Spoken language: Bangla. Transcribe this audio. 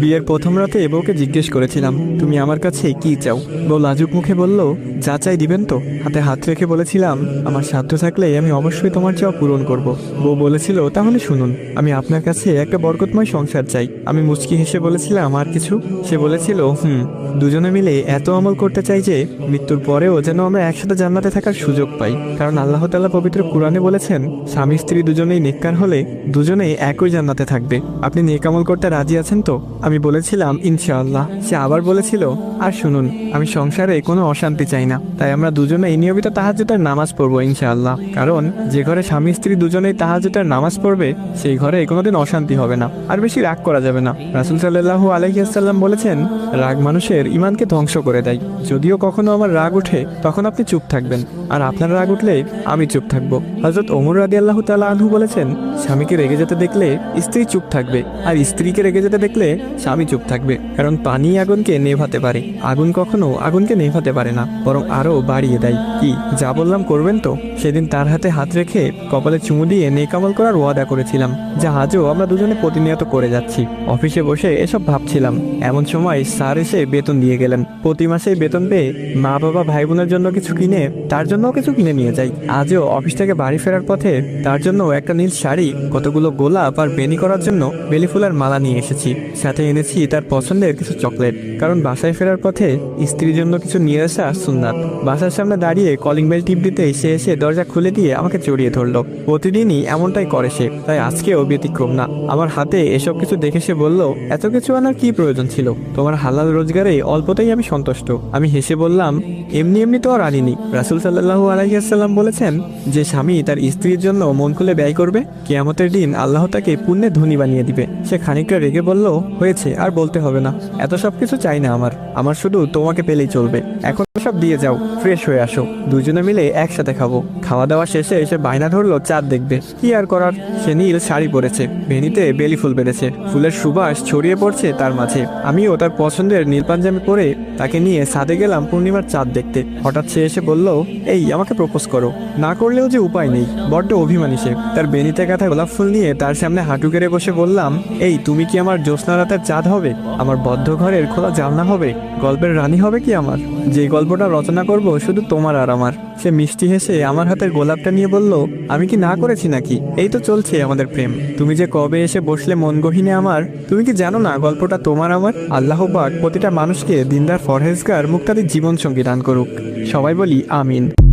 বিয়ের প্রথম রাতে বউকে জিজ্ঞেস করেছিলাম, তুমি আমার কাছে কি চাও? বউ লাজুক মুখে বলল, যা চাই দিবেন তো? হাতে হাত রেখে বলেছিলাম, আমার সাধ্য থাকলে আমি অবশ্যই তোমার চাওয়া পূরণ করব। বউ বলেছিল, তাহলে শুনুন, আমি আপনার কাছে একটা বরকতময় সংসার চাই। আমি মুচকি হেসে বলেছিলাম, আর কিছু? সে বলেছিল, দুজনে মিলে এত আমল করতে চাই যে মৃত্যুর পরেও যেন আমরা একসাথে জান্নাতে থাকার সুযোগ পাই। কারণ আল্লাহ তাআলা পবিত্র কুরআনে বলেছেন, স্বামী স্ত্রী দুজনেই নেককার হলে দুজনেই একই জান্নাতে থাকবে। আপনি নেক আমল করতে রাজি আছেন তো? আমি বলেছিলাম, ইনশাআল্লাহ। সে আবার বলেছিল, আর শুনুন, আমি সংসারে কোনো অশান্তি চাই না, তাই আমরা দুজনেই নিয়মিত তাহাজ্জুদের নামাজ পড়বো ইনশাআল্লাহ। কারণ যে ঘরে স্বামী স্ত্রী দুজনেই তাহাজ্জুদের নামাজ পড়বে সেই ঘরে কোনোদিন অশান্তি হবে না, আর বেশি রাগ করা যাবে না। রাসূল সাল্লাল্লাহু আলাইহি ওয়াসাল্লাম বলেছেন, রাগ মানুষের ঈমানকে ধ্বংস করে দেয়। যদিও কখনো আমার রাগ ওঠে তখন আপনি চুপ থাকবেন, আর আপনার রাগ উঠলে আমি চুপ থাকবো। হযরত ওমর রাদিয়াল্লাহু তাআলা আনহু বলেছেন, স্বামীকে রেগে যেতে দেখলে স্ত্রী চুপ থাকবে, আর স্ত্রীকে রেগে যেতে দেখলে স্বামী চুপ থাকবে। কারণ পানি আগুনকে নেভাতে পারে, আগুন কখনো আগুনকে নেভাতে পারে না, বরং আরো বাড়িয়ে দেয়। কি যা বললাম করবেন তো? সেদিন তার হাতে হাত রেখে কপালে চুমু দিয়ে নেক আমল করার ওয়াদা করেছিলাম, যা আজও আমরা দুজনে প্রতিনিয়ত করে যাচ্ছি। অফিসে বসে এসব ভাবছিলাম, এমন সময় স্যার এসে বেতন দিয়ে গেলেন। প্রতি মাসেই বেতন পেয়ে মা বাবা ভাই বোনের জন্য কিছু কিনে তার জন্যও কিছু কিনে নিয়ে যাই। আজও অফিস থেকে বাড়ি ফেরার পথে তার জন্য একটা নীল শাড়ি, কতগুলো গোলাপ আর বেনি করার জন্য বেলি ফুলের মালা নিয়ে এসেছি। সাথে এনেছি তার পছন্দের কিছু চকলেট, কারণ বাসায় ফেরার পথে স্ত্রীর জন্য কিছু নিয়ে আসা সুন্নাত। বাসার সামনে দাঁড়িয়ে কলিং বেল টিপ দিতে সে এসে দরজা খুলে দিয়ে আমাকে জড়িয়ে ধরলো। প্রতিদিনই এমনটাই করে সে, তাই আজকেও ব্যতিক্রম না। আমার হাতে এসব কিছু দেখে সে বলল, এত কিছু আনার কি প্রয়োজন ছিল? তোমার হালাল রোজগারে অল্পতেই আমি সন্তুষ্ট। আমি হেসে বললাম, এমনি এমনি তো আর আনিনি। রাসূল সাল্লাল্লাহু আলাইহি ওয়াসাল্লাম বলেছেন, যে স্বামী তার স্ত্রীর জন্য মন খুলে ব্যয় করবে, কিয়ামতের দিন আল্লাহ তাকে পুণ্যে ধনী বানিয়ে দিবে। সে খানিকটা রেগে বলল, হয়েছে, আর বলতে হবে না। এত সব কিছু চাই না আমার শুধু তোমাকে পেলেই চলবে। এখন সব দিয়ে যাও, ফ্রেশ হয়ে আসো, দুজনে মিলে একসাথে খাবো। খাওয়া দাওয়া শেষে এসে বায়না ধরলো চাঁদ দেখবে। কি আর করার, সে নীল শাড়ি পরেছে, বেনিতে বেলি ফুল বেঁধেছে, ফুলের সুবাস ছড়িয়ে পড়ছে তার মাঝে। আমিও তার পছন্দের নীল পাঞ্জাবি পরে তাকে নিয়ে ছাদে গেলাম পূর্ণিমার চাঁদ দেখতে। হঠাৎ সে এসে বলল, এই আমাকে প্রপোজ করো। না করলেও যে উপায় নেই, বড্ড অভিমানী সে। তার বেনিতে গাঁথা গোলাপ ফুল নিয়ে তার সামনে হাঁটু গেড়ে বসে বললাম, এই তুমি কি আমার জ্যোৎস্না রাতের চাঁদ হবে? আমার বদ্ধ ঘরের খোলা জানলা হবে? গল্পের রানী হবে কি আমার? যে গল্পটা রচনা করব শুধু তোমার আর আমার। সে মিষ্টি হেসে আমার হাতের গোলাপটা নিয়ে বলল, আমি কি না করেছি নাকি? এই তো চলছে আমাদের প্রেম। তুমি যে কবে এসে বসলে মন গহিনে আমার, তুমি কি জানো না গল্পটা তোমার আমার? আল্লাহ পাক প্রতিটা মানুষকে দিনদার ফরহেজগার মুক্তাদির জীবন সঙ্গী দান করুক। সবাই বলি আমিন।